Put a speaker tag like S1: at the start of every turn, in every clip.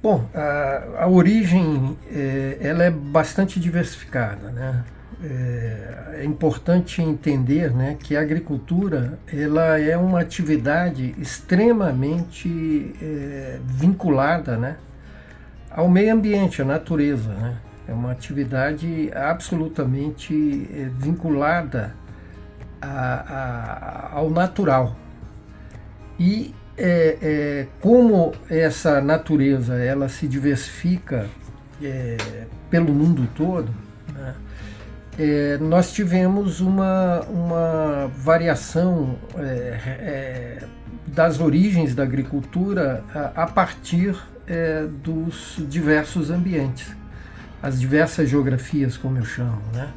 S1: Bom, a origem ela é bastante diversificada, né? É importante entender, né, que a agricultura ela é uma atividade extremamente vinculada, né, ao meio ambiente, à natureza, né? É uma atividade absolutamente vinculada ao natural. E como essa natureza ela se diversifica é, pelo mundo todo, né, nós tivemos uma variação das origens da agricultura a partir dos diversos ambientes, as diversas geografias, como eu chamo, né?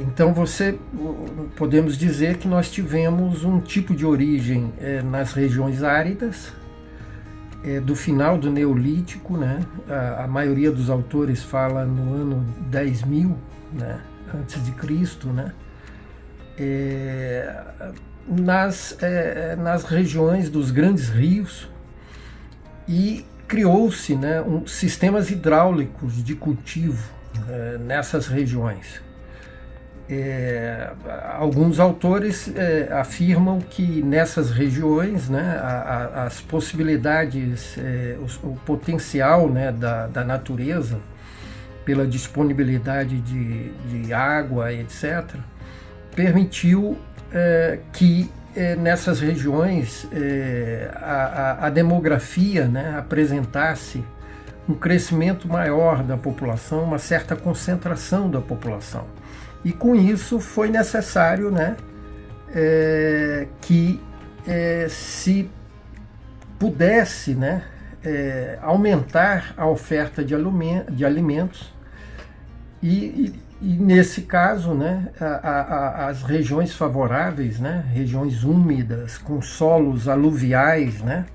S1: Então podemos dizer que nós tivemos um tipo de origem nas regiões áridas, do final do Neolítico, né? A maioria dos autores fala no ano 10.000, né, antes de Cristo, né? Nas regiões dos grandes rios, e criou-se, né, sistemas hidráulicos de cultivo nessas regiões. Alguns autores afirmam que nessas regiões, né, as possibilidades, o potencial, né, da natureza, pela disponibilidade de água, etc., permitiu que nessas regiões a demografia, né, apresentasse um crescimento maior da população, uma certa concentração da população. E com isso foi necessário, né, que se pudesse, né, aumentar a oferta de alimentos e nesse caso, né, as regiões favoráveis, né, regiões úmidas, com solos aluviais, né,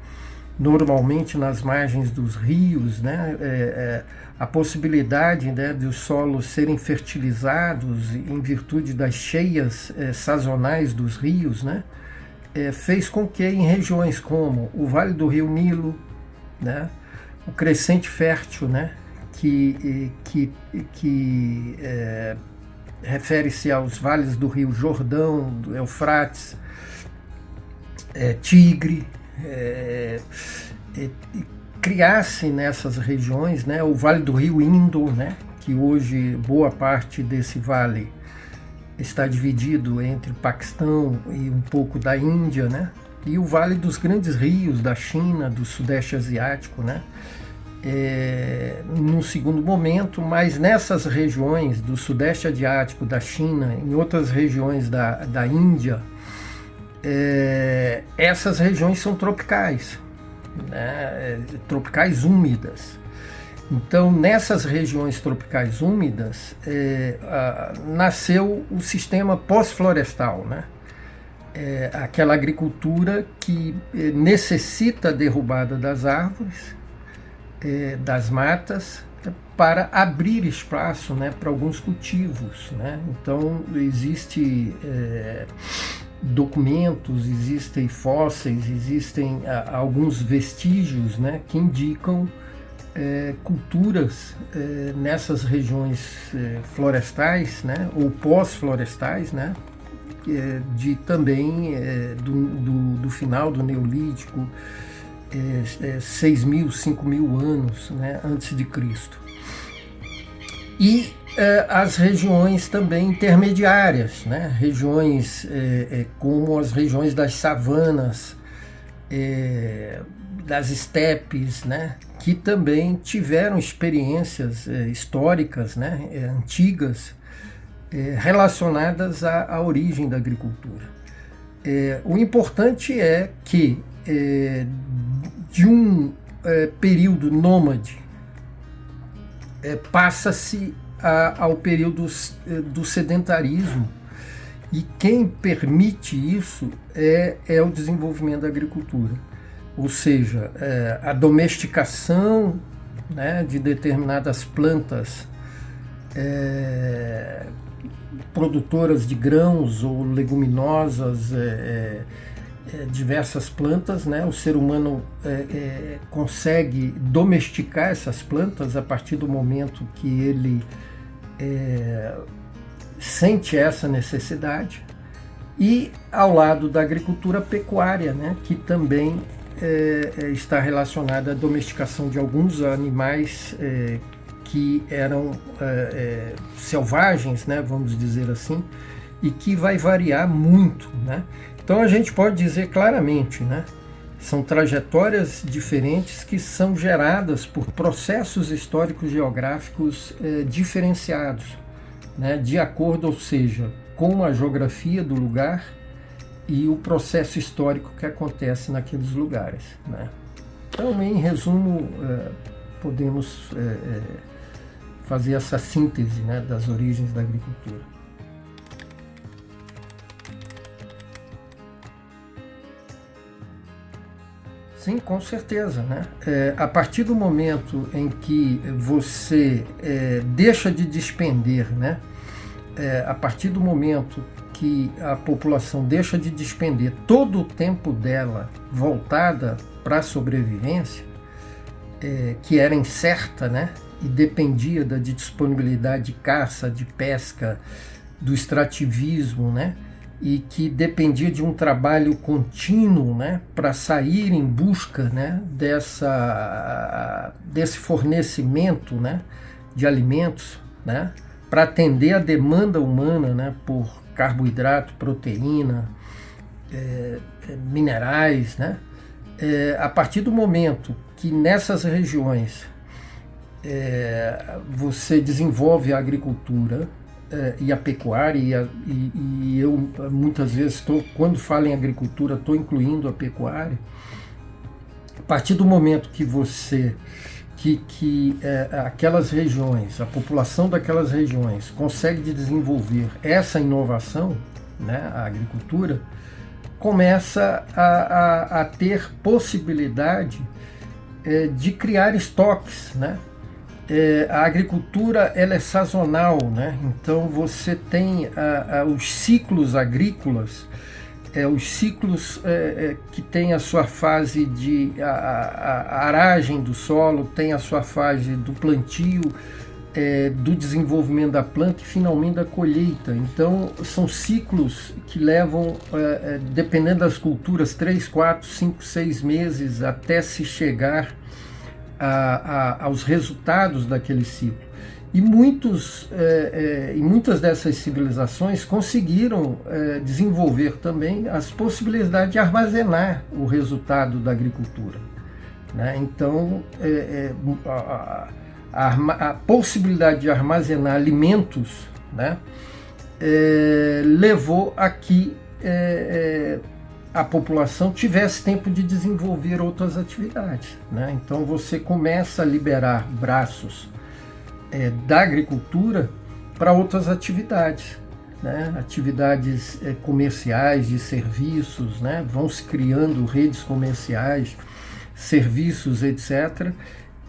S1: normalmente nas margens dos rios, né, a possibilidade, né, dos solos serem fertilizados em virtude das cheias sazonais dos rios, né, fez com que em regiões como o Vale do Rio Nilo, né, o crescente fértil, né, que refere-se aos vales do Rio Jordão, do Eufrates, Tigre, criasse nessas regiões, né, o Vale do Rio Indo, né, que hoje boa parte desse vale está dividido entre Paquistão e um pouco da Índia, né, e o Vale dos Grandes Rios da China, do Sudeste Asiático, né, num segundo momento, mas nessas regiões do Sudeste Asiático, da China, em outras regiões da Índia, essas regiões são tropicais, né, tropicais úmidas. Então, nessas regiões tropicais úmidas, nasceu o sistema pós-florestal, né? Aquela agricultura que necessita a derrubada das árvores, das matas, para abrir espaço, né, para alguns cultivos, né? Então, existe documentos, existem fósseis, existem alguns vestígios, né, que indicam culturas nessas regiões florestais, né, ou pós-florestais, né, de também do final do Neolítico, 6.000, 5.000 anos, né, antes de Cristo. E as regiões também intermediárias, né, regiões como as regiões das savanas, das estepes, né, que também tiveram experiências históricas, né, antigas, relacionadas à origem da agricultura. O importante é que de um período nômade passa-se ao período do sedentarismo, e quem permite isso é o desenvolvimento da agricultura, ou seja, a domesticação, né, de determinadas plantas produtoras de grãos ou leguminosas diversas plantas, né? O ser humano consegue domesticar essas plantas a partir do momento que ele sente essa necessidade. E ao lado da agricultura pecuária, né? Que também está relacionada à domesticação de alguns animais que eram selvagens, né? Vamos dizer assim, e que vai variar muito, né? Então a gente pode dizer claramente, né? São trajetórias diferentes que são geradas por processos históricos geográficos diferenciados, né? De acordo, ou seja, com a geografia do lugar e o processo histórico que acontece naqueles lugares, né? Então, em resumo, podemos fazer essa síntese, né, das origens da agricultura. Sim, com certeza, né? A partir do momento em que você deixa de despender, né? A partir do momento que a população deixa de despender todo o tempo dela voltada para a sobrevivência, que era incerta, né? E dependia da disponibilidade de caça, de pesca, do extrativismo, né? E que dependia de um trabalho contínuo, né, para sair em busca, né, desse fornecimento, né, de alimentos, né, para atender a demanda humana, né, por carboidrato, proteína, minerais, né. A partir do momento que nessas regiões você desenvolve a agricultura e a pecuária, e eu muitas vezes quando falo em agricultura, estou incluindo a pecuária. A partir do momento que aquelas regiões, a população daquelas regiões consegue desenvolver essa inovação, né, a agricultura, começa a ter possibilidade de criar estoques, né? A agricultura ela é sazonal, né? Então você tem os ciclos agrícolas, os ciclos que tem a sua fase de a aragem do solo, tem a sua fase do plantio, do desenvolvimento da planta e finalmente da colheita. Então são ciclos que levam, dependendo das culturas, 3, 4, 5, 6 meses até se chegar aos resultados daquele ciclo. E muitas dessas civilizações conseguiram desenvolver também as possibilidades de armazenar o resultado da agricultura, né? Então, a possibilidade de armazenar alimentos, né, levou a que a população tivesse tempo de desenvolver outras atividades, né? Então você começa a liberar braços da agricultura para outras atividades, né? Atividades comerciais, de serviços, né? Vão se criando redes comerciais, serviços, etc.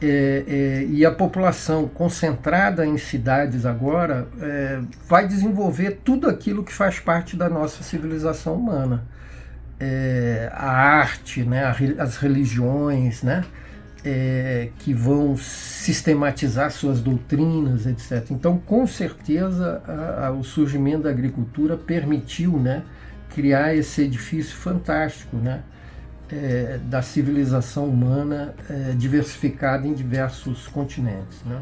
S1: E a população concentrada em cidades agora vai desenvolver tudo aquilo que faz parte da nossa civilização humana. A arte, né, as religiões, né, que vão sistematizar suas doutrinas, etc. Então, com certeza, o surgimento da agricultura permitiu, né, criar esse edifício fantástico, né, da civilização humana diversificada em diversos continentes, né?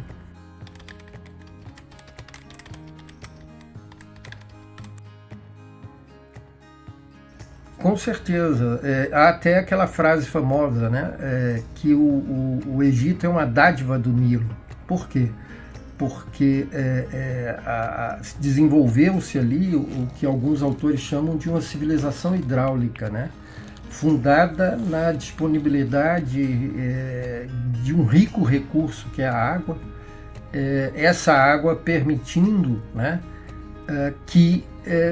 S1: Com certeza. Há até aquela frase famosa, né, que o Egito é uma dádiva do Nilo. Por quê? Porque desenvolveu-se ali o que alguns autores chamam de uma civilização hidráulica, né, fundada na disponibilidade de um rico recurso que é a água, essa água permitindo, né, que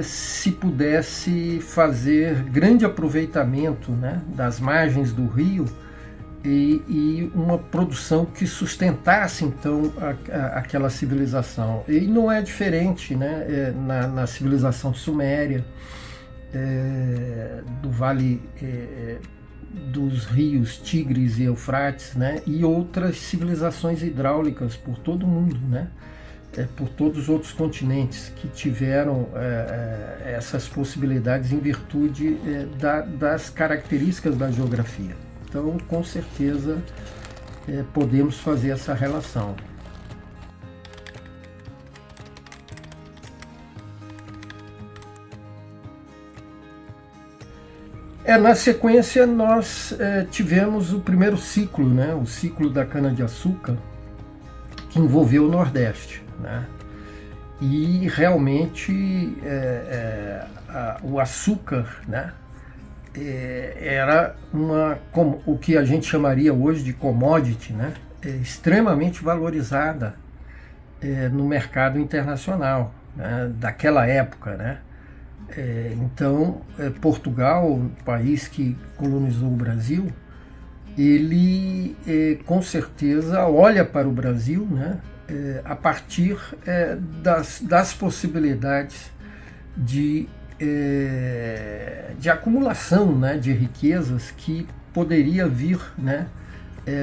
S1: se pudesse fazer grande aproveitamento, né, das margens do rio e uma produção que sustentasse então aquela civilização. E não é diferente, né, na civilização suméria, do Vale dos rios Tigres e Eufrates, né, e outras civilizações hidráulicas por todo o mundo, né, por todos os outros continentes que tiveram essas possibilidades em virtude das características da geografia. Então, com certeza, podemos fazer essa relação. Na sequência, nós tivemos o primeiro ciclo, né, o ciclo da cana-de-açúcar, que envolveu o Nordeste, né? E realmente o açúcar, né, era o que a gente chamaria hoje de commodity, né, extremamente valorizada no mercado internacional, né, daquela época, né? Então, Portugal, o país que colonizou o Brasil, ele com certeza olha para o Brasil, né, a partir das possibilidades de acumulação, né, de riquezas que poderia vir, né,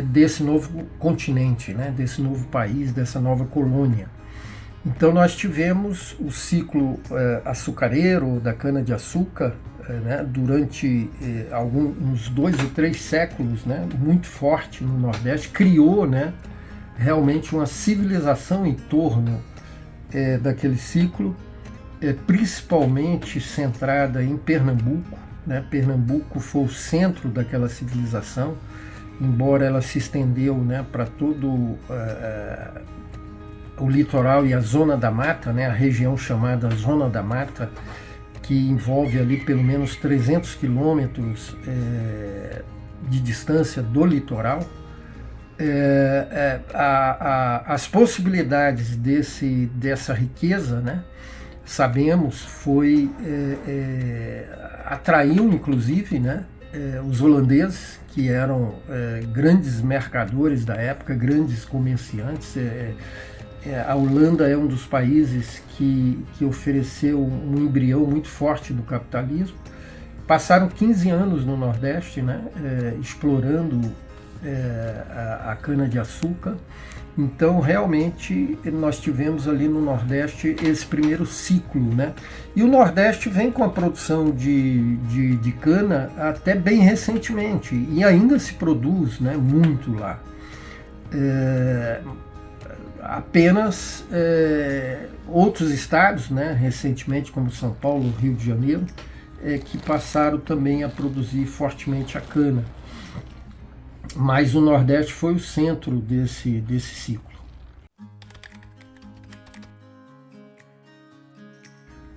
S1: desse novo continente, né, desse novo país, dessa nova colônia. Então nós tivemos o ciclo açucareiro da cana-de-açúcar, né, durante uns 2 ou 3 séculos, né, muito forte no Nordeste, criou, né, realmente uma civilização em torno daquele ciclo, principalmente centrada em Pernambuco, né. Pernambuco foi o centro daquela civilização, embora ela se estendeu, né, para todo o litoral e a zona da mata, né, a região chamada Zona da Mata, que envolve ali pelo menos 300 quilômetros de distância do litoral. As possibilidades dessa riqueza, né, sabemos, atraiu inclusive, né, os holandeses, que eram grandes mercadores da época, grandes comerciantes. A Holanda é um dos países que ofereceu um embrião muito forte do capitalismo. Passaram 15 anos no Nordeste, né, explorando a cana-de-açúcar. Então, realmente, nós tivemos ali no Nordeste esse primeiro ciclo, né? E o Nordeste vem com a produção de cana até bem recentemente, e ainda se produz, né, muito lá. Apenas outros estados, né, recentemente, como São Paulo, Rio de Janeiro, que passaram também a produzir fortemente a cana. Mas o Nordeste foi o centro desse ciclo.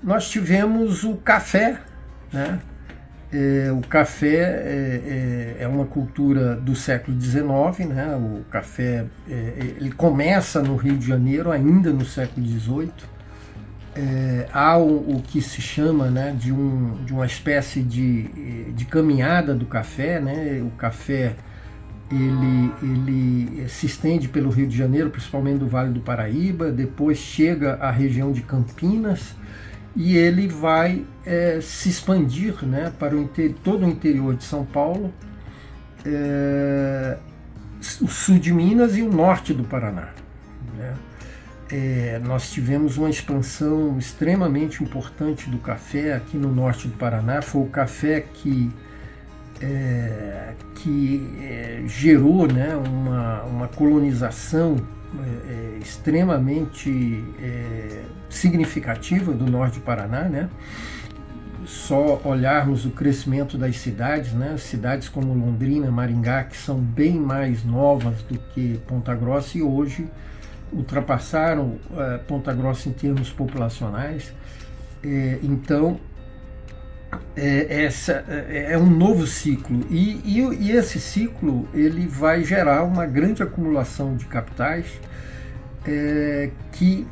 S1: Nós tivemos o café, né? O café é uma cultura do século XIX, né? O café ele começa no Rio de Janeiro ainda no século XVIII. Há o que se chama, né, de uma espécie de caminhada do café, né? O café ele se estende pelo Rio de Janeiro, principalmente do Vale do Paraíba, depois chega à região de Campinas, e ele vai se expandir, né, para todo o interior de São Paulo, o sul de Minas e o norte do Paraná, né? Nós tivemos uma expansão extremamente importante do café aqui no norte do Paraná. Foi o café que gerou, né, uma colonização extremamente significativa do norte do Paraná, né? Só olharmos o crescimento das cidades, né? Cidades como Londrina, Maringá, que são bem mais novas do que Ponta Grossa e hoje ultrapassaram Ponta Grossa em termos populacionais. Então, essa é um novo ciclo, e esse ciclo ele vai gerar uma grande acumulação de capitais, que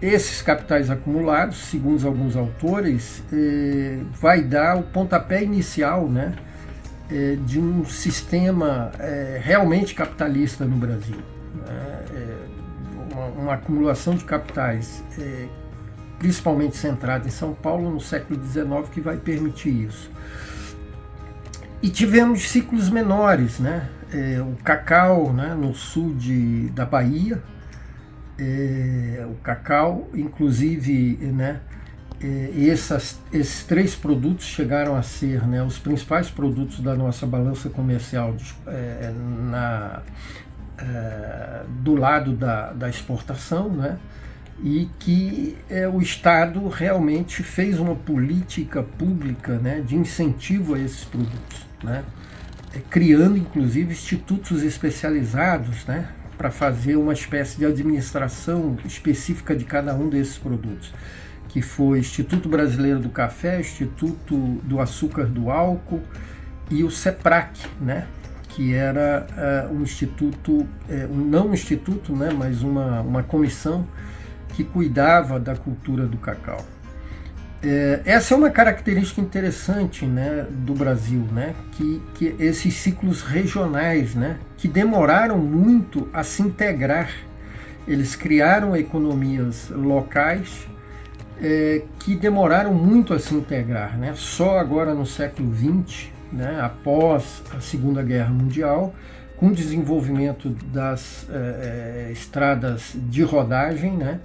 S1: esses capitais acumulados, segundo alguns autores, vai dar o pontapé inicial, né, de um sistema realmente capitalista no Brasil, né? Uma acumulação de capitais principalmente centrada em São Paulo no século XIX, que vai permitir isso. E tivemos ciclos menores, né? O cacau, né, no sul da Bahia, o cacau, inclusive, né, esses 3 produtos chegaram a ser, né, os principais produtos da nossa balança comercial do lado da exportação, né, e que o Estado realmente fez uma política pública, né, de incentivo a esses produtos, né, criando inclusive institutos especializados, né, para fazer uma espécie de administração específica de cada um desses produtos, que foi Instituto Brasileiro do Café, Instituto do Açúcar do Álcool e o CEPRAC, né, que era um instituto, não um instituto, né, mas uma comissão que cuidava da cultura do cacau. Essa é uma característica interessante, né, do Brasil, né, que esses ciclos regionais, né, que demoraram muito a se integrar. Eles criaram economias locais que demoraram muito a se integrar, né? Só agora no século XX, né, após a Segunda Guerra Mundial, com o desenvolvimento das estradas de rodagem, né,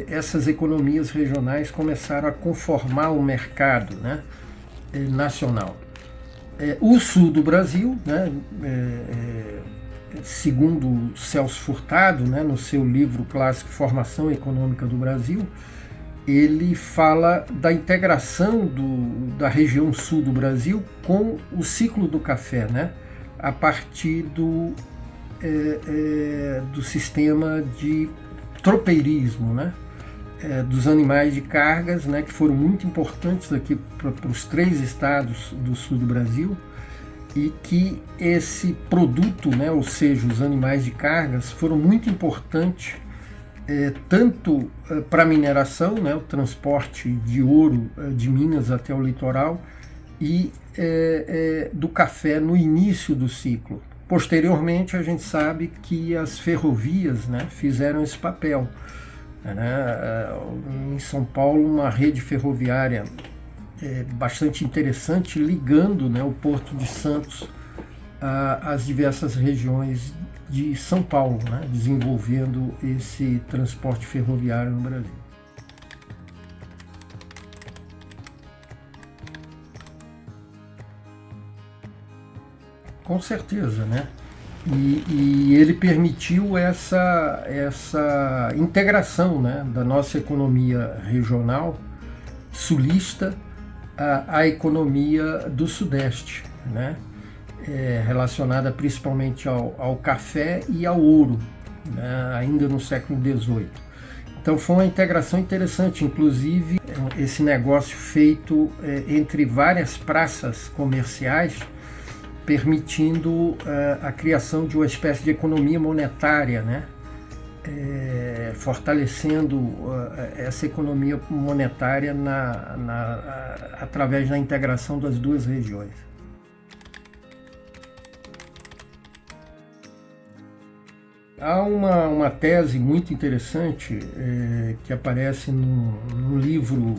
S1: essas economias regionais começaram a conformar o mercado, né, nacional. O sul do Brasil, né, segundo Celso Furtado, né, no seu livro clássico Formação Econômica do Brasil, ele fala da integração da região sul do Brasil com o ciclo do café, né, a partir do sistema de tropeirismo, né, dos animais de cargas, né, que foram muito importantes aqui para os 3 estados do sul do Brasil, e que esse produto, né, ou seja, os animais de cargas, foram muito importantes tanto para a mineração, né, o transporte de ouro de Minas até o litoral, e do café no início do ciclo. Posteriormente, a gente sabe que as ferrovias, né, fizeram esse papel, né? Em São Paulo, uma rede ferroviária bastante interessante, ligando, né, o Porto de Santos às diversas regiões de São Paulo, né, desenvolvendo esse transporte ferroviário no Brasil. Com certeza, né? E ele permitiu essa integração, né, da nossa economia regional sulista à economia do Sudeste, né, relacionada principalmente ao café e ao ouro, né, ainda no século XVIII. Então foi uma integração interessante, inclusive esse negócio feito entre várias praças comerciais, permitindo a criação de uma espécie de economia monetária, né? Fortalecendo essa economia monetária através da integração das 2 regiões. Há uma tese muito interessante que aparece no livro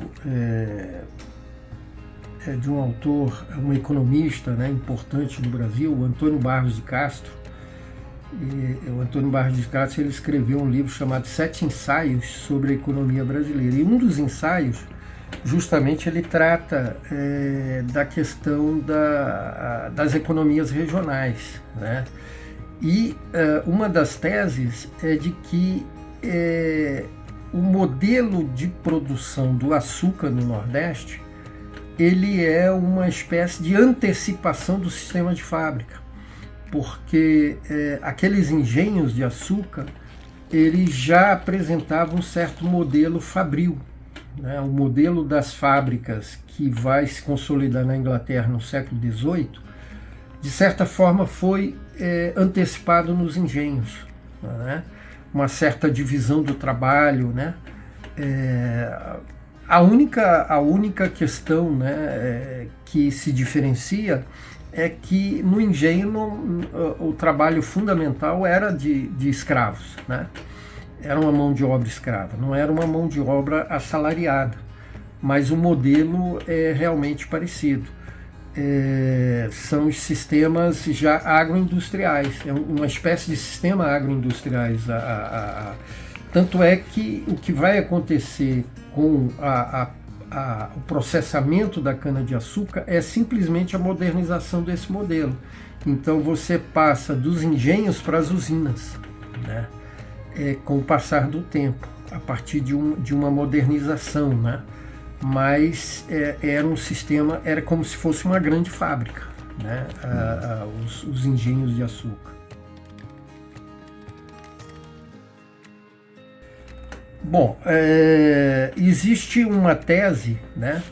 S1: de um autor, um economista, né, importante no Brasil, o Antônio Barros de Castro. O Antônio Barros de Castro, ele escreveu um livro chamado 7 ensaios sobre a economia brasileira. E um dos ensaios, justamente, ele trata da questão das economias regionais, né? E uma das teses é de que o modelo de produção do açúcar no Nordeste ele é uma espécie de antecipação do sistema de fábrica, porque aqueles engenhos de açúcar eles já apresentavam um certo modelo fabril, né? O modelo das fábricas que vai se consolidar na Inglaterra no século XVIII, de certa forma foi antecipado nos engenhos, né? Uma certa divisão do trabalho, né? A única questão, né, que se diferencia é que no engenho o trabalho fundamental era de escravos, né? era uma mão de obra escrava, não era uma mão de obra assalariada, mas o modelo é realmente parecido. São os sistemas já agroindustriais, é uma espécie de sistema agroindustriais. Tanto é que o que vai acontecer com o processamento da cana-de-açúcar é simplesmente a modernização desse modelo. Então você passa dos engenhos para as usinas, né? Com o passar do tempo, a partir de uma modernização, né? Mas era um sistema, era como se fosse uma grande fábrica, né? Os engenhos de açúcar. Bom, existe uma tese, né,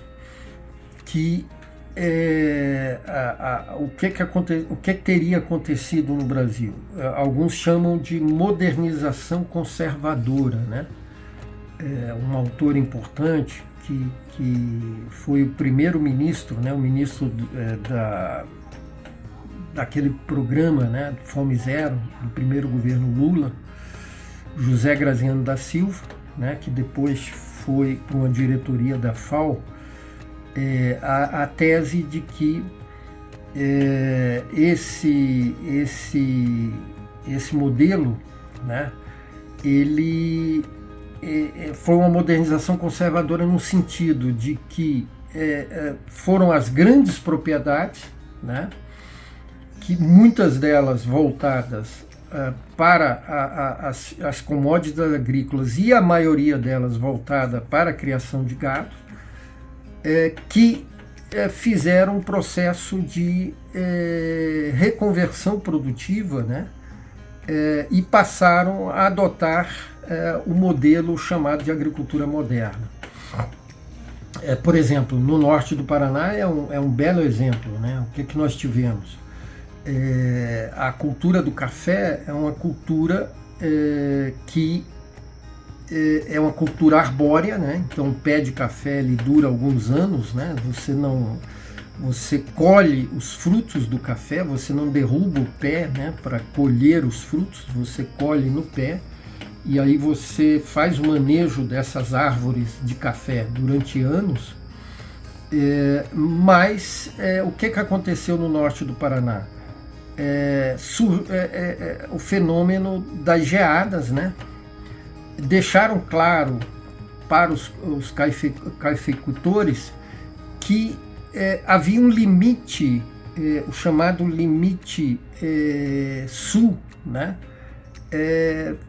S1: que o que teria acontecido no Brasil. Alguns chamam de modernização conservadora, né? Um autor importante que foi o primeiro-ministro, né, o ministro daquele programa, né, Fome Zero, do primeiro governo Lula, José Graziano da Silva, né, que depois foi para uma diretoria da FAO, a tese de que esse modelo, né, ele foi uma modernização conservadora no sentido de que foram as grandes propriedades, né, que muitas delas voltadas para as commodities agrícolas e a maioria delas voltada para a criação de gado, que fizeram um processo de reconversão produtiva, né, e passaram a adotar o modelo chamado de agricultura moderna. Por exemplo, no norte do Paraná é um belo exemplo, né? O que nós tivemos? A cultura do café é uma cultura que é uma cultura arbórea, né? Então o pé de café ele dura alguns anos, né? Você colhe os frutos do café, você não derruba o pé, né, para colher os frutos, você colhe no pé e aí você faz o manejo dessas árvores de café durante anos. Mas o que aconteceu no norte do Paraná? O fenômeno das geadas, né, deixaram claro para os cafeicultores que havia um limite, o chamado limite sul, né,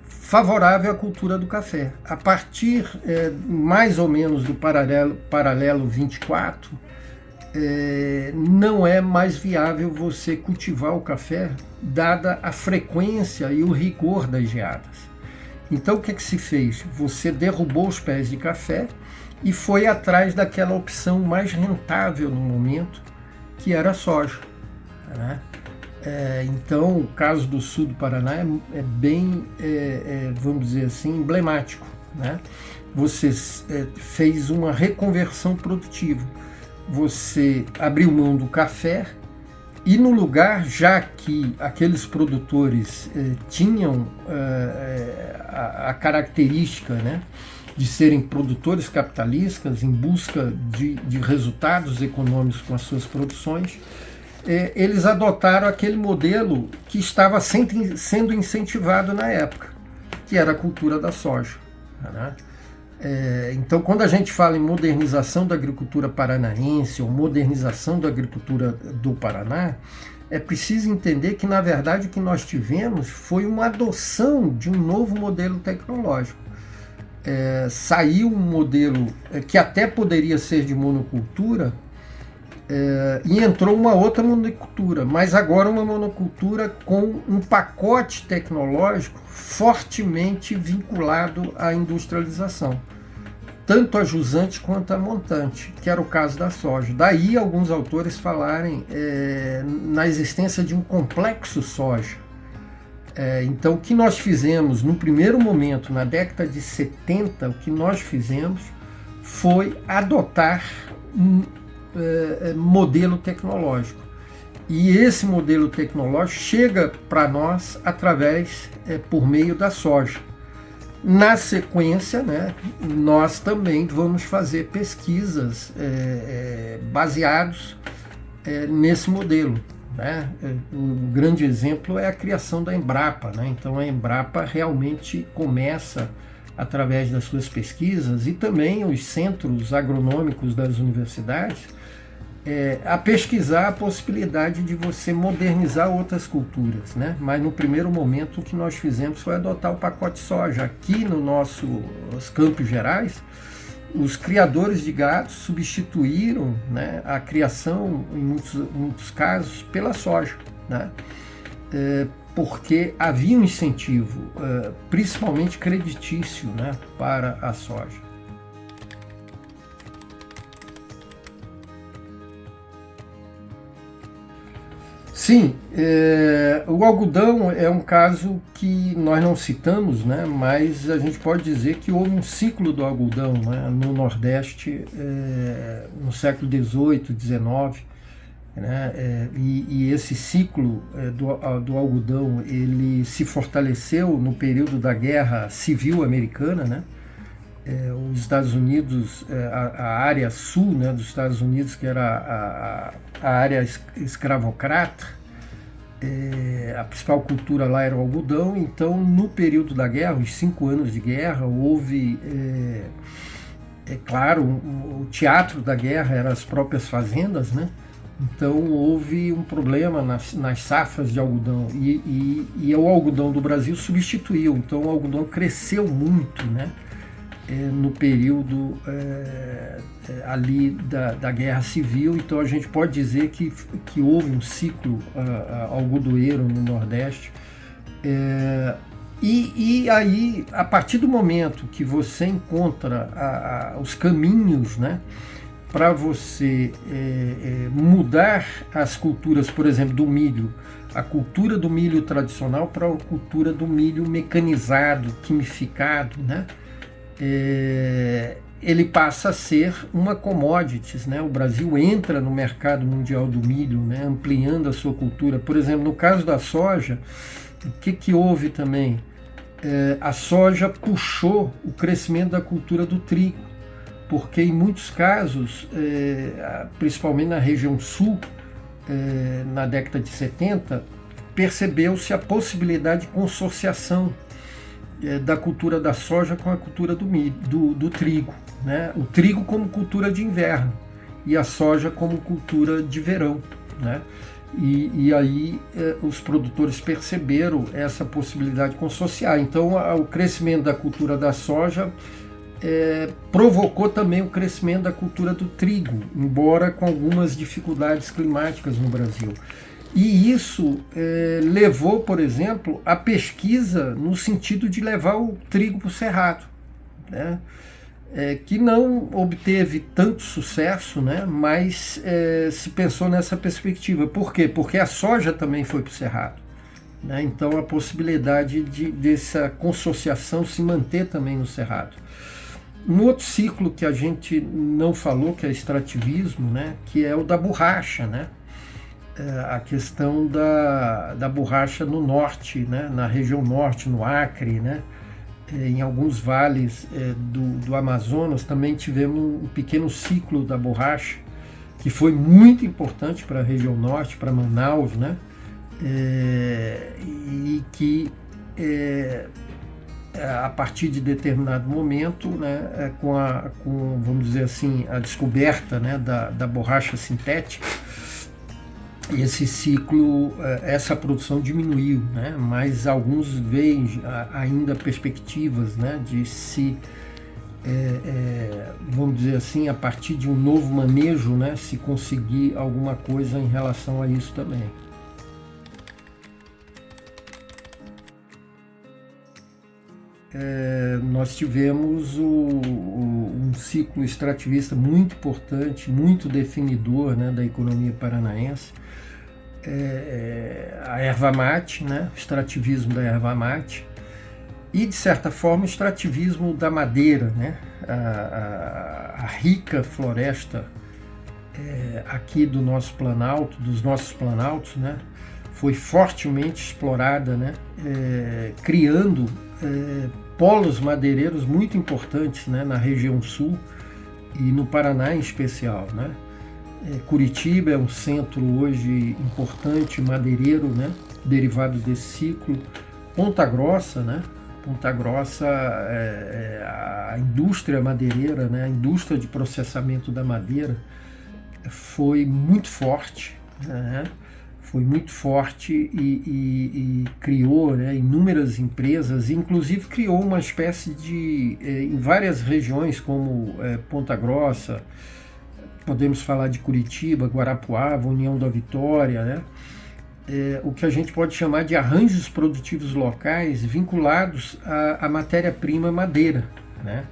S1: favorável à cultura do café. A partir mais ou menos do paralelo 24, não é mais viável você cultivar o café, dada a frequência e o rigor das geadas. Então o que se fez? Você derrubou os pés de café e foi atrás daquela opção mais rentável no momento, que era a soja, né? Então o caso do sul do Paraná é bem, vamos dizer assim, emblemático, né? Você fez uma reconversão produtiva, você abriu mão do café e no lugar, já que aqueles produtores tinham a característica, né, de serem produtores capitalistas em busca de resultados econômicos com as suas produções, eles adotaram aquele modelo que estava sendo incentivado na época, que era a cultura da soja, né? Então, quando a gente fala em modernização da agricultura paranaense ou modernização da agricultura do Paraná, é preciso entender que, na verdade, o que nós tivemos foi uma adoção de um novo modelo tecnológico. Saiu um modelo que até poderia ser de monocultura, e entrou uma outra monocultura, mas agora uma monocultura com um pacote tecnológico fortemente vinculado à industrialização, tanto a jusante quanto a montante, que era o caso da soja. Daí alguns autores falarem na existência de um complexo soja. Então o que nós fizemos no primeiro momento, na década de 70, o que nós fizemos foi adotar um modelo tecnológico. E esse modelo tecnológico chega para nós através, por meio da soja. Na sequência, né, nós também vamos fazer pesquisas baseados nesse modelo. Né? Um grande exemplo é a criação da Embrapa. Né? Então a Embrapa realmente começa, através das suas pesquisas, e também os centros agronômicos das universidades, a pesquisar a possibilidade de você modernizar outras culturas, né? Mas no primeiro momento o que nós fizemos foi adotar o pacote soja. Aqui nos nossos Campos Gerais, os criadores de gado substituíram, né, a criação, em muitos casos, pela soja, né? Porque havia um incentivo, principalmente creditício, né, para a soja. Sim, o algodão é um caso que nós não citamos, né, mas a gente pode dizer que houve um ciclo do algodão, né, no Nordeste no século XVIII, XIX, né, e esse ciclo do algodão ele se fortaleceu no período da Guerra Civil Americana, né? Os Estados Unidos, a área sul, né, dos Estados Unidos, que era a área escravocrata, a principal cultura lá era o algodão. Então, no período da guerra, os 5 anos de guerra, houve, claro, o teatro da guerra eram as próprias fazendas, né? Então houve um problema nas safras de algodão e o algodão do Brasil substituiu. Então o algodão cresceu muito, né? No período ali da Guerra Civil. Então a gente pode dizer que houve um ciclo algodoeiro no Nordeste. E aí, a partir do momento que você encontra os caminhos, né, para você mudar as culturas, por exemplo, do milho, a cultura do milho tradicional para a cultura do milho mecanizado, quimificado, né? Ele passa a ser uma commodities, né? O Brasil entra no mercado mundial do milho, né? Ampliando a sua cultura. Por exemplo, no caso da soja, o que houve também? A soja puxou o crescimento da cultura do trigo, porque em muitos casos, principalmente na região sul, na década de 70, percebeu-se a possibilidade de consorciação da cultura da soja com a cultura do trigo, né? O trigo como cultura de inverno e a soja como cultura de verão, né? E aí os produtores perceberam essa possibilidade de consorciar. Então o crescimento da cultura da soja provocou também o crescimento da cultura do trigo, embora com algumas dificuldades climáticas no Brasil. E isso levou, por exemplo, a pesquisa no sentido de levar o trigo para o cerrado, né? Que não obteve tanto sucesso, né? Mas se pensou nessa perspectiva. Por quê? Porque a soja também foi para o cerrado, né? Então a possibilidade dessa consorciação se manter também no cerrado. Um outro ciclo que a gente não falou, que é extrativismo, né? Que é o da borracha, né? A questão da borracha no norte, né, na região norte, no Acre, né, em alguns vales do Amazonas também tivemos um pequeno ciclo da borracha, que foi muito importante para a região norte, para Manaus, né, e que a partir de determinado momento, né, com, vamos dizer assim, a descoberta, né, da borracha sintética, esse ciclo, essa produção diminuiu, né? Mas alguns veem ainda perspectivas, né, de se, vamos dizer assim, a partir de um novo manejo, né, se conseguir alguma coisa em relação a isso também. Nós tivemos um ciclo extrativista muito importante, muito definidor, né, da economia paranaense, a erva mate, né, o extrativismo da erva mate, e de certa forma o extrativismo da madeira, né, a rica floresta aqui do nosso Planalto, dos nossos planaltos, né, foi fortemente explorada, né, criando polos madeireiros muito importantes, né, na região sul e no Paraná em especial, né? Curitiba é um centro hoje importante madeireiro, né, derivado desse ciclo. Ponta Grossa, né? Ponta Grossa, a indústria madeireira, né, a indústria de processamento da madeira foi muito forte, né? Foi muito forte e criou, né, inúmeras empresas, inclusive criou uma espécie de, em várias regiões como Ponta Grossa, podemos falar de Curitiba, Guarapuava, União da Vitória, né? O que a gente pode chamar de arranjos produtivos locais vinculados à matéria-prima madeira, né?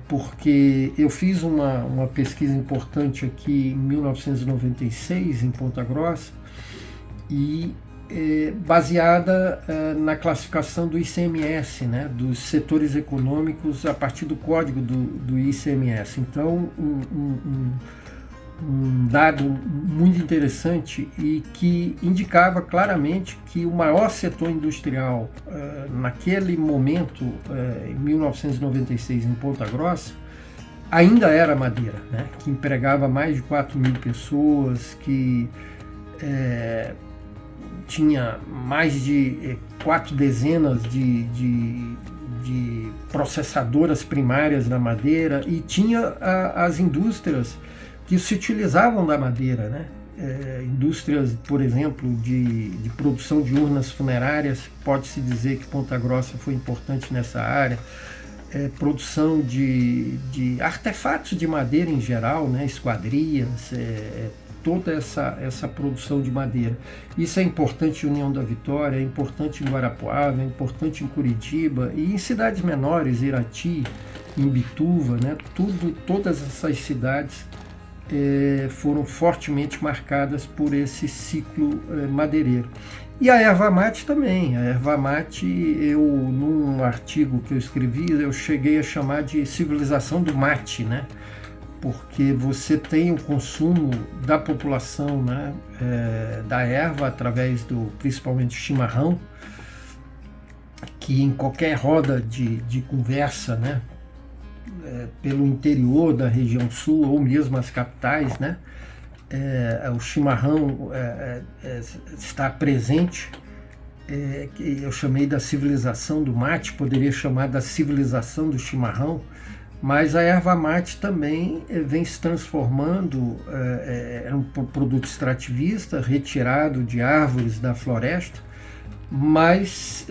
S1: Porque eu fiz uma pesquisa importante aqui em 1996 em Ponta Grossa e baseada na classificação do ICMS, né, dos setores econômicos a partir do código do ICMS. Então, um dado muito interessante e que indicava claramente que o maior setor industrial naquele momento, em 1996, em Ponta Grossa, ainda era a madeira, né? Que empregava mais de 4.000 pessoas, que tinha mais de 4 dezenas de processadoras primárias da madeira e tinha as indústrias que se utilizavam da madeira, né? Indústrias, por exemplo, de produção de urnas funerárias, pode-se dizer que Ponta Grossa foi importante nessa área, produção de artefatos de madeira em geral, né? Esquadrias, toda essa produção de madeira. Isso é importante em União da Vitória, é importante em Guarapuava, é importante em Curitiba e em cidades menores, Irati, Imbituva, né? Todas essas cidades foram fortemente marcadas por esse ciclo madeireiro. E a erva mate também. A erva mate, num artigo que eu escrevi, eu cheguei a chamar de civilização do mate, né? Porque você tem o consumo da população, né, da erva através principalmente do chimarrão, que em qualquer roda de conversa, né, pelo interior da região sul ou mesmo as capitais, né, o chimarrão está presente, que eu chamei da civilização do mate, poderia chamar da civilização do chimarrão, mas a erva mate também vem se transformando, é um produto extrativista, retirado de árvores da floresta, mas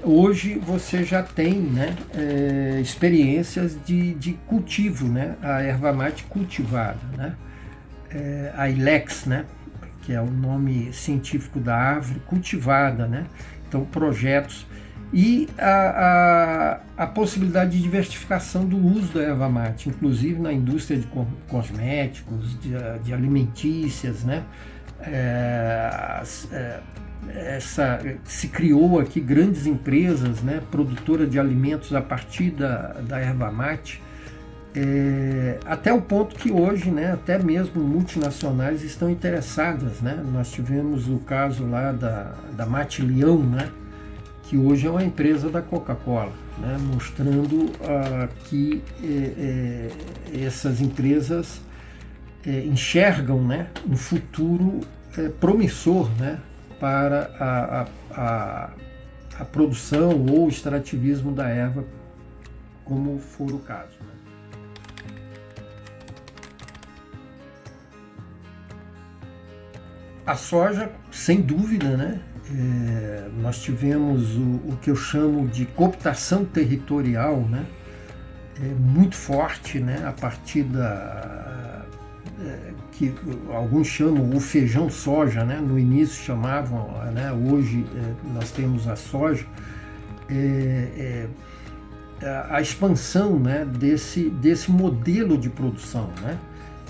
S1: hoje você já tem, né, experiências de cultivo, né, a erva mate cultivada, né, a ilex, né, que é o nome científico da árvore cultivada, né, então projetos e a possibilidade de diversificação do uso da erva mate, inclusive na indústria de cosméticos, de alimentícias, né, se criou aqui grandes empresas, né, produtoras de alimentos a partir da erva mate, até o ponto que hoje, né, até mesmo multinacionais estão interessadas, né? Nós tivemos o caso lá da Mate Leão, né, que hoje é uma empresa da Coca-Cola, né, mostrando que essas empresas enxergam, né, um futuro promissor, né, para a produção ou extrativismo da erva, como for o caso. Né. A soja, sem dúvida, né? Nós tivemos o que eu chamo de cooptação territorial, né? Muito forte, né? A partir que alguns chamam o feijão soja, né? No início chamavam, né? Hoje nós temos a soja, a expansão, né? desse modelo de produção, né?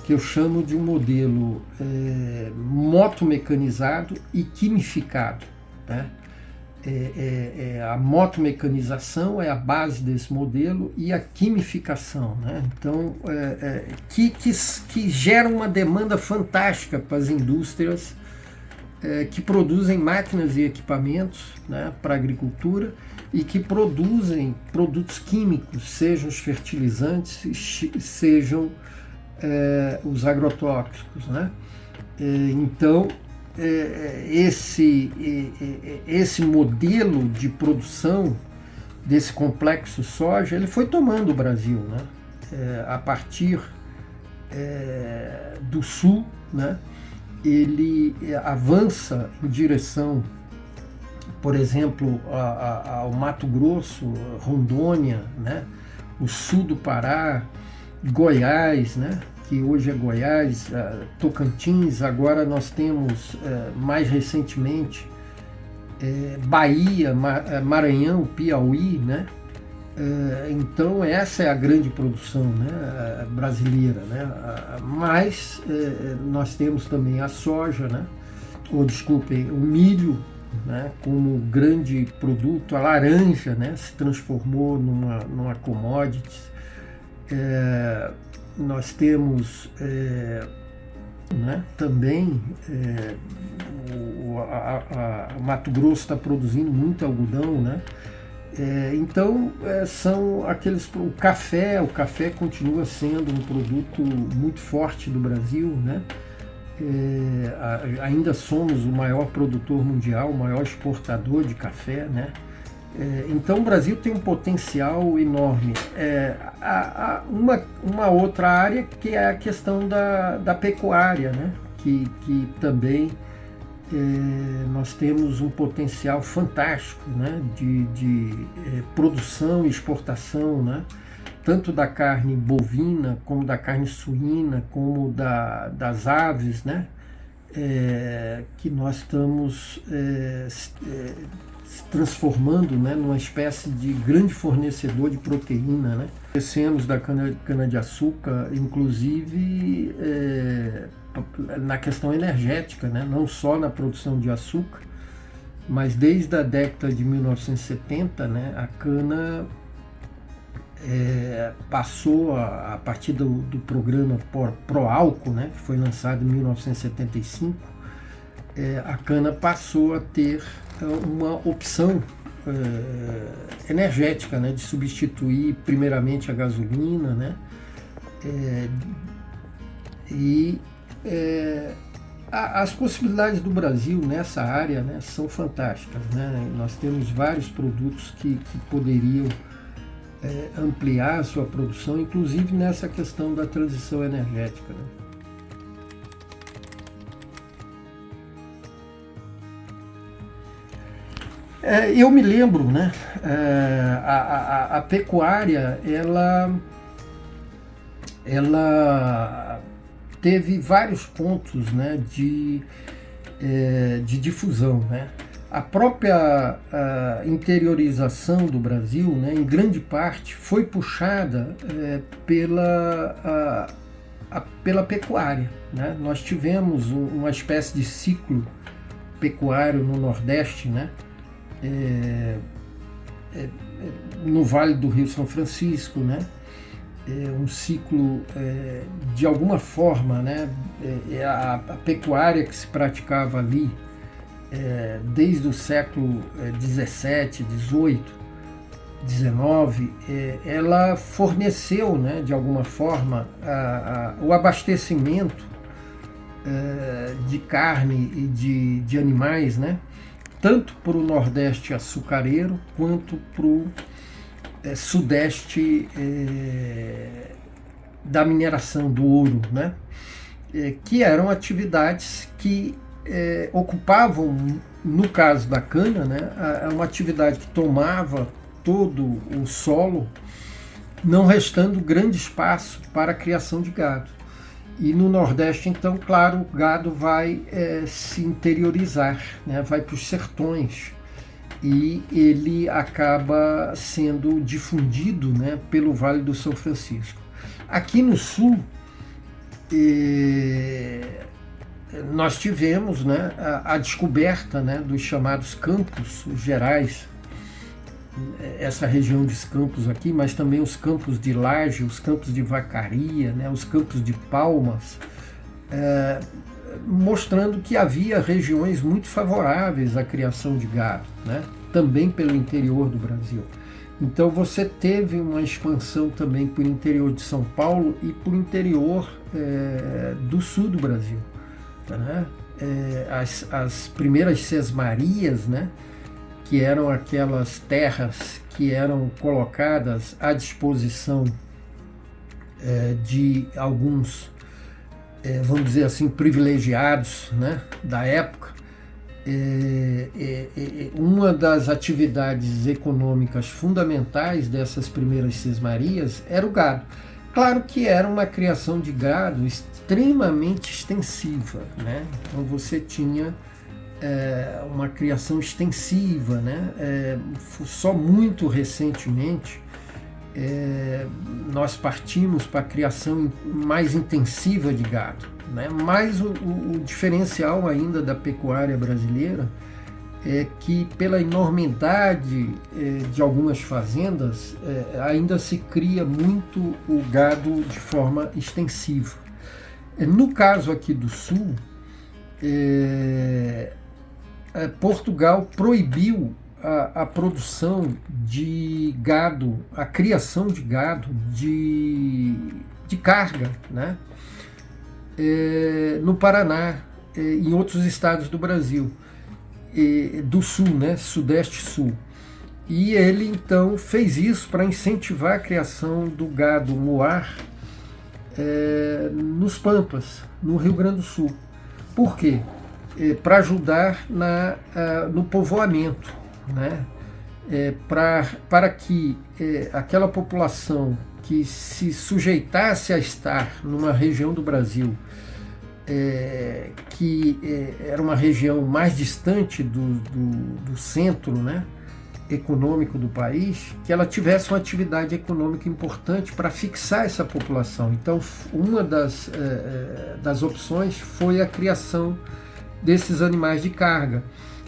S1: Que eu chamo de um modelo motomecanizado e quimificado, né? A motomecanização é a base desse modelo e a quimificação, né? Então, que gera uma demanda fantástica para as indústrias que produzem máquinas e equipamentos, né, para a agricultura e que produzem produtos químicos, sejam os fertilizantes, sejam os agrotóxicos, né? Então, esse modelo de produção desse complexo soja, ele foi tomando o Brasil, né? A partir do sul, né? Ele avança em direção, por exemplo, ao Mato Grosso, Rondônia, né? O sul do Pará, Goiás, né? Que hoje é Goiás, Tocantins, agora nós temos, mais recentemente, Bahia, Maranhão, Piauí, né? Então essa é a grande produção, né, brasileira, né? Mas nós temos também a soja, né? Ou desculpem, o milho, né, como grande produto, a laranja, né, se transformou numa commodity. Nós temos né, também o Mato Grosso está produzindo muito algodão, né? Então são aqueles, o café continua sendo um produto muito forte do Brasil, né? Ainda somos o maior produtor mundial, o maior exportador de café, né? Então o Brasil tem um potencial enorme. Uma outra área que é a questão da pecuária, né? Que também nós temos um potencial fantástico, né? de produção e exportação, né? Tanto da carne bovina, como da carne suína, como das aves, né? Que nós estamos se transformando, né, numa espécie de grande fornecedor de proteína, né? Crescemos da cana-de-açúcar, inclusive na questão energética, né? Não só na produção de açúcar, mas desde a década de 1970, né, a cana passou, a partir do programa Proálcool, né, que foi lançado em 1975, a cana passou a ter uma opção energética, né, de substituir primeiramente a gasolina, né, as possibilidades do Brasil nessa área, né, são fantásticas, né? Nós temos vários produtos que poderiam ampliar a sua produção, inclusive nessa questão da transição energética, né? Eu me lembro, né, a pecuária, ela teve vários pontos, né, de difusão, né? A própria interiorização do Brasil, né, em grande parte, foi puxada pela pecuária, né? Nós tivemos uma espécie de ciclo pecuário no Nordeste, né? No Vale do Rio São Francisco, né? Um ciclo, de alguma forma, né? A pecuária que se praticava ali desde o século XVII, XVIII, XIX, ela forneceu, né, de alguma forma, o abastecimento de carne e de animais, né? Tanto para o Nordeste açucareiro quanto para o Sudeste da mineração do ouro, né? Que eram atividades que ocupavam, no caso da cana, né, uma atividade que tomava todo o solo, não restando grande espaço para a criação de gado. E no Nordeste, então, claro, o gado vai se interiorizar, né, vai para os sertões, e ele acaba sendo difundido, né, pelo Vale do São Francisco. Aqui no Sul, nós tivemos, né, a descoberta, né, dos chamados campos gerais, essa região dos campos aqui, mas também os campos de laje, os campos de vacaria, né, os campos de palmas, mostrando que havia regiões muito favoráveis à criação de gado, né? também pelo interior do Brasil. Então você teve uma expansão também por interior de São Paulo e por interior do sul do Brasil, né? As primeiras sesmarias, né, que eram aquelas terras que eram colocadas à disposição de alguns, vamos dizer assim, privilegiados, né, da época. Uma das atividades econômicas fundamentais dessas primeiras sesmarias era o gado. Claro que era uma criação de gado extremamente extensiva, né? Então você tinha uma criação extensiva, né? Só muito recentemente nós partimos para a criação mais intensiva de gado, né? Mas o diferencial ainda da pecuária brasileira é que, pela enormidade de algumas fazendas, ainda se cria muito o gado de forma extensiva. No caso aqui do Sul, Portugal proibiu a produção de gado, a criação de gado de carga, né? No Paraná e em outros estados do Brasil, do Sul, né? Sudeste-Sul. E ele então fez isso para incentivar a criação do gado moar nos Pampas, no Rio Grande do Sul. Por quê? Para ajudar no povoamento, né? Para que aquela população que se sujeitasse a estar numa região do Brasil que era uma região mais distante do centro, né, econômico do país, que ela tivesse uma atividade econômica importante para fixar essa população. Então, uma das opções foi a criação desses animais de carga,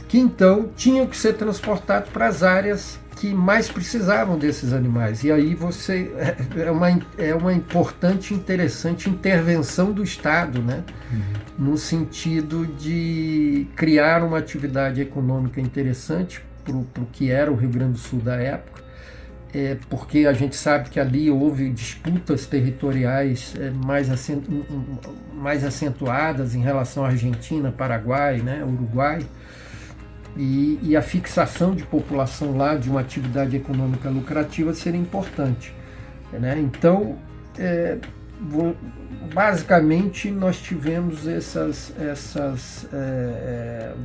S1: que então tinham que ser transportados para as áreas que mais precisavam desses animais. E aí é uma importante e interessante intervenção do Estado, né? No sentido de criar uma atividade econômica interessante para o que era o Rio Grande do Sul da época, porque a gente sabe que ali houve disputas territoriais mais acentuadas em relação à Argentina, Paraguai, né, Uruguai, e a fixação de população lá de uma atividade econômica lucrativa seria importante, né? Então, basicamente, nós tivemos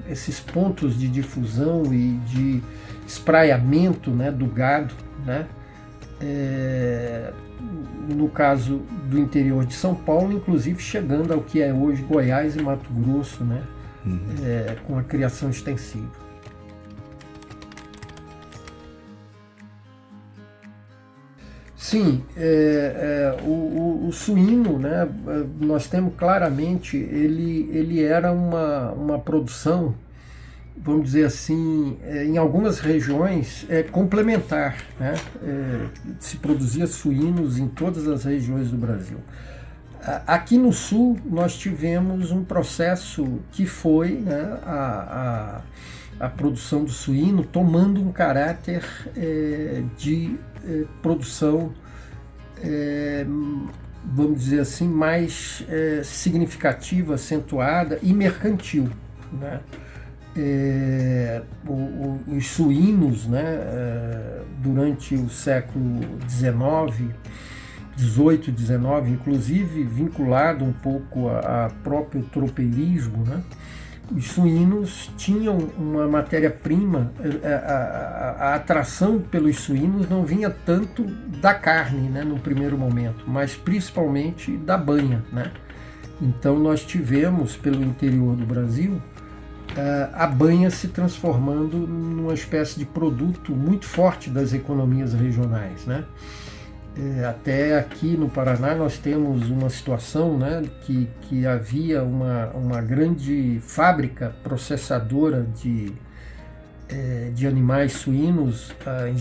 S1: esses pontos de difusão e de espraiamento, né, do gado, né? No caso do interior de São Paulo, inclusive chegando ao que é hoje Goiás e Mato Grosso, né? Com a criação extensiva. Sim, o suíno, né, nós temos claramente, ele era uma produção, vamos dizer assim, em algumas regiões complementar, né? Se produzia suínos em todas as regiões do Brasil. Aqui no Sul nós tivemos um processo que foi, né, a produção do suíno tomando um caráter de produção, vamos dizer assim, mais significativa, acentuada e mercantil, né? Os suínos, né, durante o século XIX, 18, 19, inclusive vinculado um pouco a próprio tropeirismo, né? Os suínos tinham uma matéria-prima, a atração pelos suínos não vinha tanto da carne, né, no primeiro momento, mas principalmente da banha, né? Então nós tivemos pelo interior do Brasil a banha se transformando numa espécie de produto muito forte das economias regionais, né? Até aqui no Paraná nós temos uma situação, né, que havia uma grande fábrica processadora de animais suínos em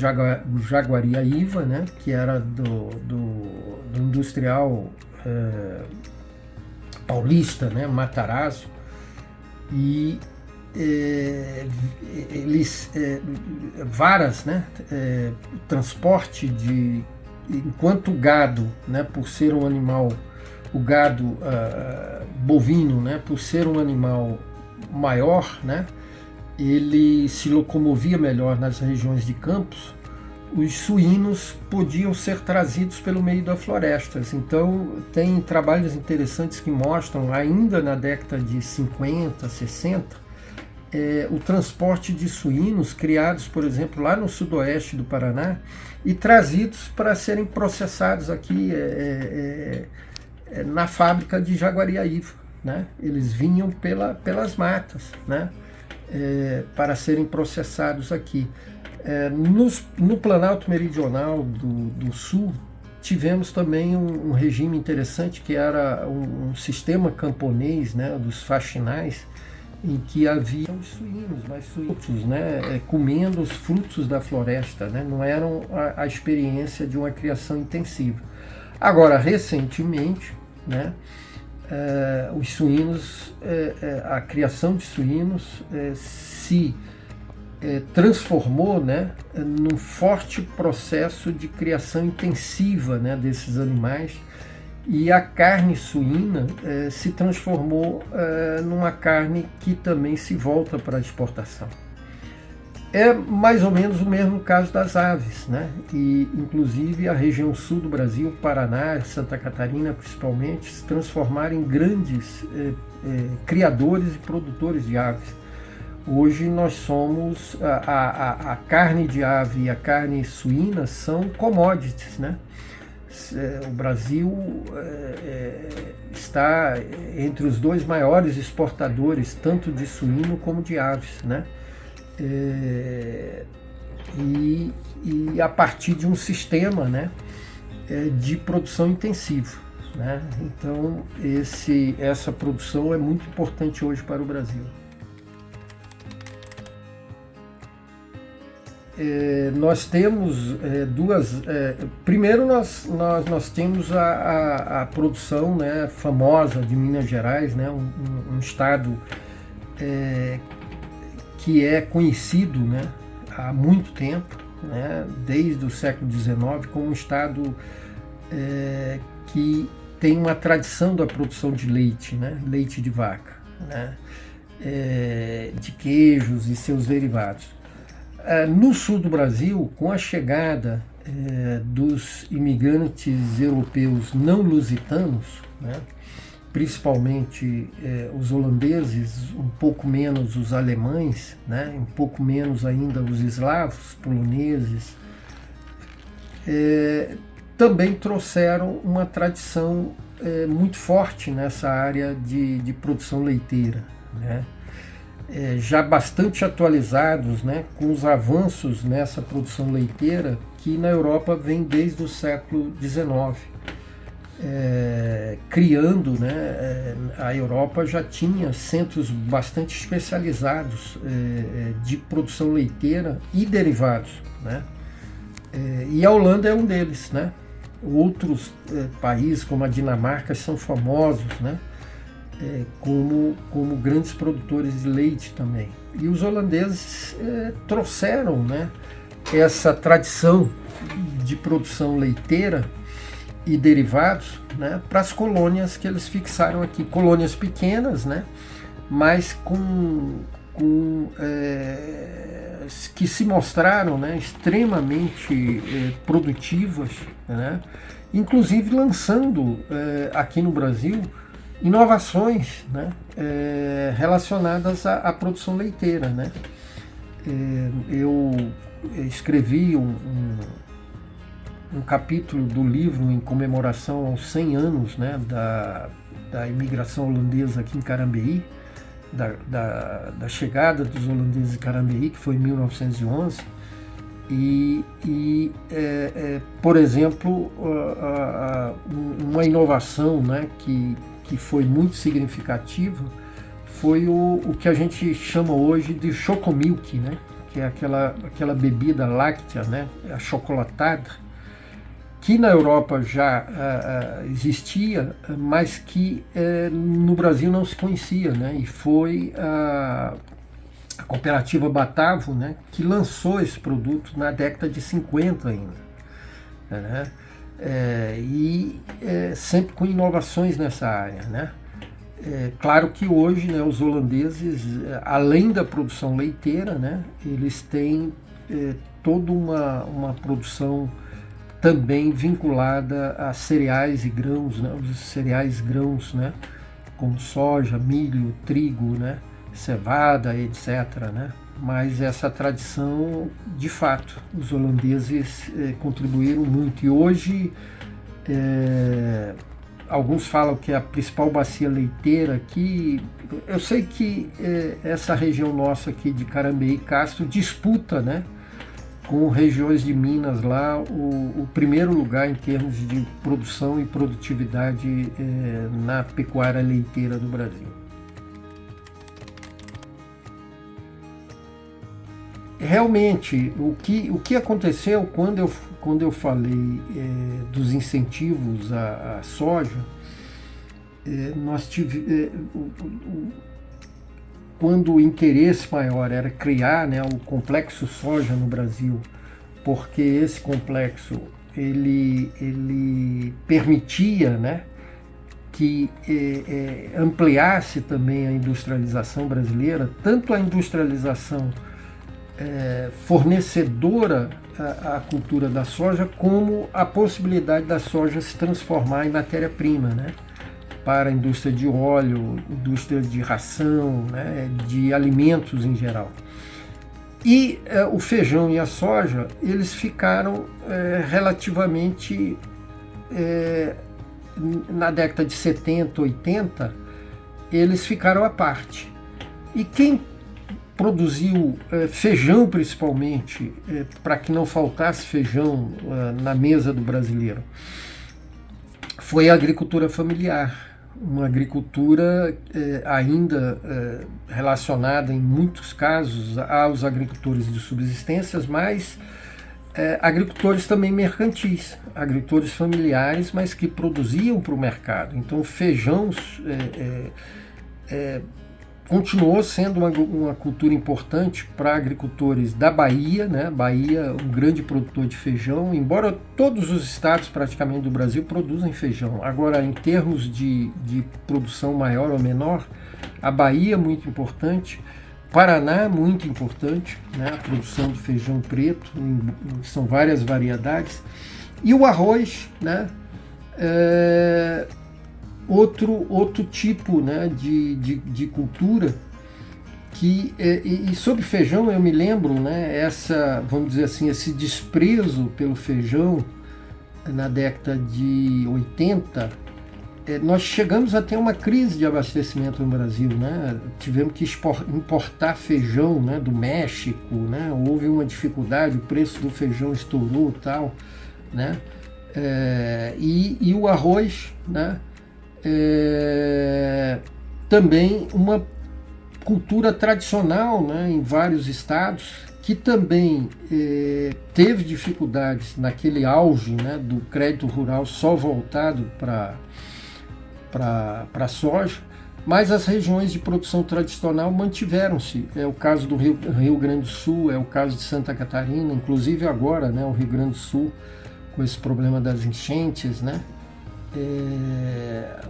S1: Jaguariaíva, né, que era do industrial paulista, né, Matarazzo, e eles varas, né, transporte de, enquanto o gado, né, por ser um animal, o gado bovino, né, por ser um animal maior, né, ele se locomovia melhor nas regiões de campos, os suínos podiam ser trazidos pelo meio das florestas. Então tem trabalhos interessantes que mostram, ainda na década de 50, 60, o transporte de suínos criados, por exemplo, lá no sudoeste do Paraná e trazidos para serem processados aqui na fábrica de Jaguariaíva, né? Eles vinham pelas matas, né? Para serem processados aqui. No Planalto Meridional do Sul, tivemos também um regime interessante, que era um sistema camponês, né, dos faxinais, em que havia os suínos, mas suínos, né, comendo os frutos da floresta, né, não eram a experiência de uma criação intensiva. Agora, recentemente, né, os suínos, a criação de suínos se transformou, né, num forte processo de criação intensiva, né, desses animais, e a carne suína se transformou numa carne que também se volta para a exportação. É mais ou menos o mesmo caso das aves, né? E inclusive a região sul do Brasil, Paraná, Santa Catarina principalmente, se transformaram em grandes criadores e produtores de aves. Hoje nós somos, a carne de ave e a carne suína são commodities, né? O Brasil está entre os dois maiores exportadores, tanto de suíno como de aves, né? E a partir de um sistema, né, de produção intensiva, né? Então essa produção é muito importante hoje para o Brasil. Nós temos duas. Primeiro, nós temos a produção, né, famosa de Minas Gerais, né, um estado que é conhecido, né, há muito tempo, né, desde o século XIX, como um estado que tem uma tradição da produção de leite, né, leite de vaca, né, de queijos e seus derivados. No sul do Brasil, com a chegada dos imigrantes europeus não lusitanos, né, principalmente os holandeses, um pouco menos os alemães, né, um pouco menos ainda os eslavos, poloneses, também trouxeram uma tradição muito forte nessa área de produção leiteira, né? Já bastante atualizados, né, com os avanços nessa produção leiteira que na Europa vem desde o século XIX. Criando, né, a Europa já tinha centros bastante especializados de produção leiteira e derivados, né? E a Holanda é um deles, né? Outros países, como a Dinamarca, são famosos, né, como grandes produtores de leite também. E os holandeses trouxeram, né, essa tradição de produção leiteira e derivados, né, para as colônias que eles fixaram aqui, colônias pequenas, né, mas que se mostraram, né, extremamente produtivas, né, inclusive lançando aqui no Brasil inovações, né, relacionadas à produção leiteira, né. Eu escrevi um capítulo do livro em comemoração aos 100 anos, né, da imigração holandesa aqui em Carambeí, da chegada dos holandeses em Carambeí, que foi em 1911, por exemplo, uma inovação, né, que foi muito significativa foi o que a gente chama hoje de chocomilk, né, que é aquela bebida láctea, né, achocolatada, que na Europa já existia, mas que no Brasil não se conhecia, né, e foi a cooperativa Batavo, né, que lançou esse produto na década de 50 ainda, né, sempre com inovações nessa área, né. Claro que hoje, né, os holandeses, além da produção leiteira, né, eles têm toda uma produção também vinculada a cereais e grãos, né, os cereais grãos, né, como soja, milho, trigo, né, cevada, etc., né. Mas essa tradição, de fato, os holandeses contribuíram muito. E hoje, alguns falam que é a principal bacia leiteira aqui. Eu sei que essa região nossa aqui de Carambeí e Castro disputa, né, com regiões de Minas lá o primeiro lugar em termos de produção e produtividade na pecuária leiteira do Brasil. Realmente, o que aconteceu quando eu falei dos incentivos à soja, quando o interesse maior era criar, né, o complexo soja no Brasil, porque esse complexo ele permitia, né, que ampliasse também a industrialização brasileira, tanto a industrialização fornecedora à cultura da soja, como a possibilidade da soja se transformar em matéria-prima, né, para a indústria de óleo, indústria de ração, né, de alimentos em geral. E o feijão e a soja, eles ficaram relativamente, na década de 70, 80, eles ficaram à parte. E quem produziu feijão principalmente, para que não faltasse feijão na mesa do brasileiro, foi a agricultura familiar, uma agricultura ainda relacionada em muitos casos aos agricultores de subsistências, mas agricultores também mercantis, agricultores familiares, mas que produziam para o mercado. Então feijão continuou sendo uma cultura importante para agricultores da Bahia, né? Bahia, um grande produtor de feijão, embora todos os estados praticamente do Brasil produzem feijão. Agora, em termos de produção maior ou menor, a Bahia é muito importante, Paraná é muito importante, né? A produção do feijão preto, são várias variedades. E o arroz, né? Outro tipo, né, de cultura que e sobre feijão eu me lembro, né, vamos dizer assim, esse desprezo pelo feijão na década de 80, nós chegamos a ter uma crise de abastecimento no Brasil, né? Tivemos que importar feijão, né, do México, né? Houve uma dificuldade, o preço do feijão estourou, tal, né? E o arroz, né? Também uma cultura tradicional, né, em vários estados, que também teve dificuldades naquele auge, né, do crédito rural só voltado para a soja, mas as regiões de produção tradicional mantiveram-se. É o caso do Rio Grande do Sul, é o caso de Santa Catarina, inclusive agora, né, o Rio Grande do Sul com esse problema das enchentes, né?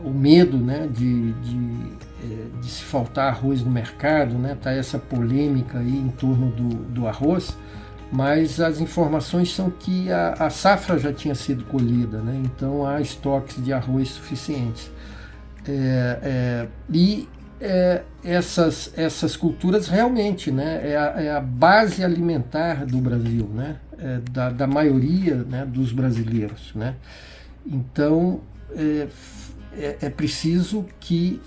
S1: O medo, né, de se faltar arroz no mercado, né, tá essa polêmica aí em torno do arroz, mas as informações são que a safra já tinha sido colhida, né, então há estoques de arroz suficientes. Essas culturas realmente, né, é a base alimentar do Brasil, né, da maioria, né, dos brasileiros, né. Então, é preciso que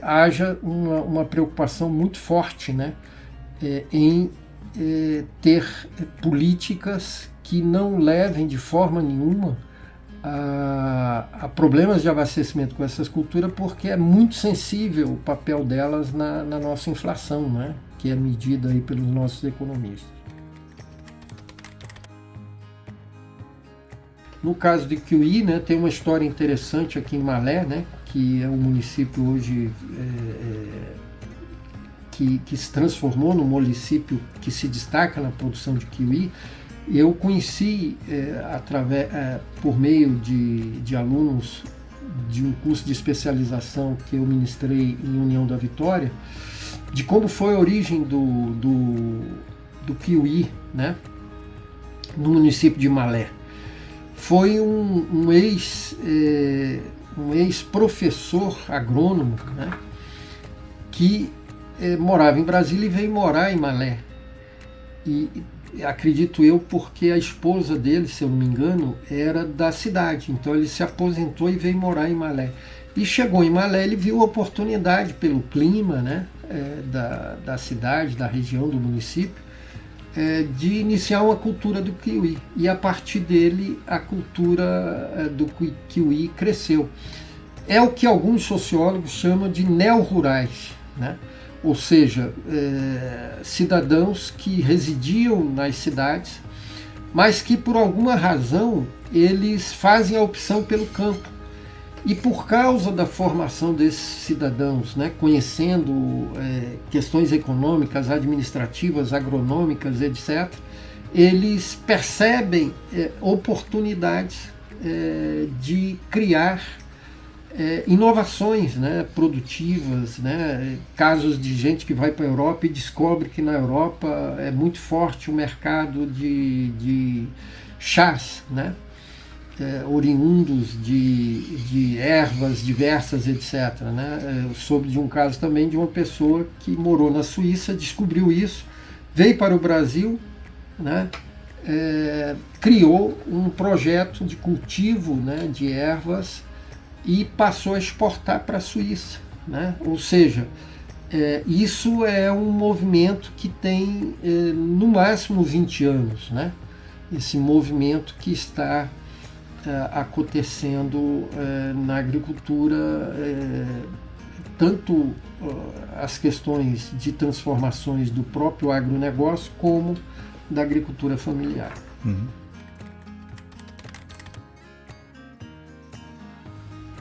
S1: haja uma preocupação muito forte, né, em ter políticas que não levem de forma nenhuma a problemas de abastecimento com essas culturas, porque é muito sensível o papel delas na nossa inflação, né, que é medida aí pelos nossos economistas. No caso de Cuií, né, tem uma história interessante aqui em Malé, né, que é um município hoje que se transformou num município que se destaca na produção de kiwi, eu conheci por meio de alunos de um curso de especialização que eu ministrei em União da Vitória, de como foi a origem do kiwi, né, no município de Malé. Foi um ex-professor agrônomo, né, que morava em Brasília e veio morar em Malé. E acredito eu porque a esposa dele, se eu não me engano, era da cidade. Então ele se aposentou e veio morar em Malé. E chegou em Malé, ele viu a oportunidade pelo clima, né, da cidade, da região, do município, de iniciar uma cultura do kiwi. E a partir dele a cultura do kiwi cresceu. É o que alguns sociólogos chamam de neo-rurais, né? Ou seja, cidadãos que residiam nas cidades, mas que por alguma razão eles fazem a opção pelo campo. E por causa da formação desses cidadãos, né, conhecendo questões econômicas, administrativas, agronômicas, etc., eles percebem oportunidades de criar inovações, né, produtivas, né, casos de gente que vai para a Europa e descobre que na Europa é muito forte o mercado de chás, né, oriundos de ervas diversas, etc., né. Eu soube de um caso também de uma pessoa que morou na Suíça, descobriu isso, veio para o Brasil, né, criou um projeto de cultivo, né, de ervas e passou a exportar para a Suíça, né? Ou seja, isso é um movimento que tem no máximo 20 anos, né? Esse movimento que está acontecendo na agricultura, tanto as questões de transformações do próprio agronegócio como da agricultura familiar. Uhum.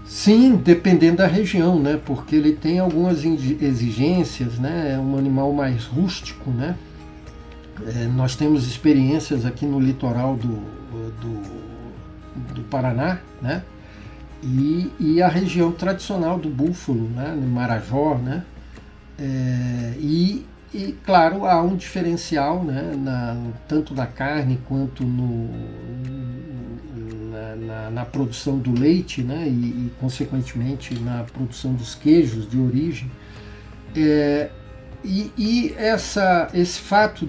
S1: Sim, dependendo da região, né? Porque ele tem algumas exigências, né? É um animal mais rústico, né? Nós temos experiências aqui no litoral do Paraná, né? E a região tradicional do búfalo, né? No Marajó, né? E claro, há um diferencial, né? Tanto na carne quanto na produção do leite, né, e consequentemente na produção dos queijos de origem. Esse fato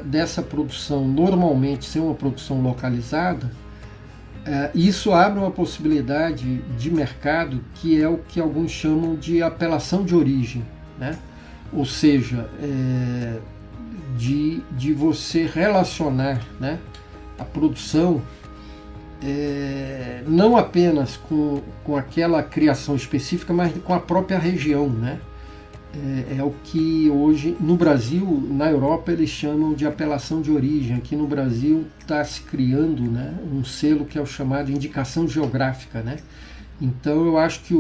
S1: dessa produção normalmente ser uma produção localizada, isso abre uma possibilidade de mercado que é o que alguns chamam de apelação de origem, né? Ou seja, de você relacionar, né, a produção não apenas com aquela criação específica, mas com a própria região, né? É o que hoje no Brasil, na Europa eles chamam de apelação de origem. Aqui no Brasil está se criando, né, um selo que é o chamado indicação geográfica, né? Então eu acho que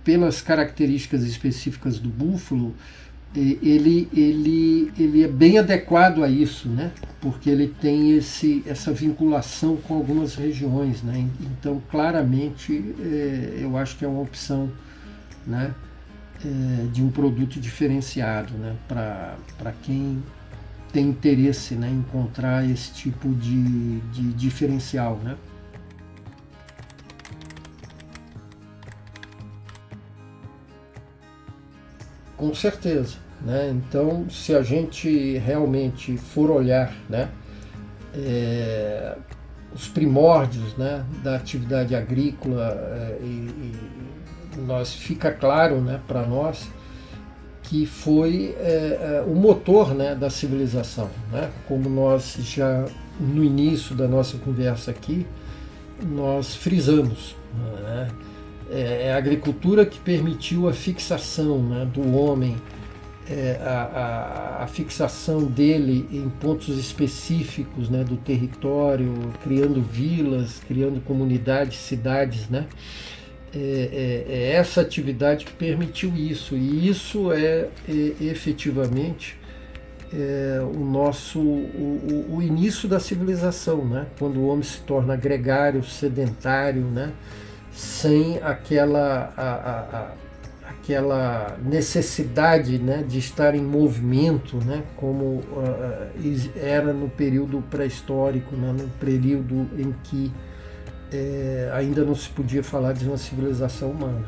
S1: pelas características específicas do búfalo, ele é bem adequado a isso, né? Porque ele tem essa vinculação com algumas regiões, né? Então claramente eu acho que é uma opção, né, de um produto diferenciado, né, para quem tem interesse, né, em encontrar esse tipo de diferencial, né? Com certeza, né? Então, se a gente realmente for olhar, né, os primórdios, né, da atividade agrícola, fica claro, né, para nós que foi o motor, né, da civilização, né? Como nós já no início da nossa conversa aqui nós frisamos, né? É a agricultura que permitiu a fixação, né, do homem, a fixação dele em pontos específicos, né, do território, criando vilas, criando comunidades, cidades, né? é essa atividade que permitiu isso, e isso é efetivamente o início da civilização, né? Quando o homem se torna gregário, sedentário, né? Sem aquela necessidade, né, de estar em movimento, né, como era no período pré-histórico, né, no período em que ainda não se podia falar de uma civilização humana.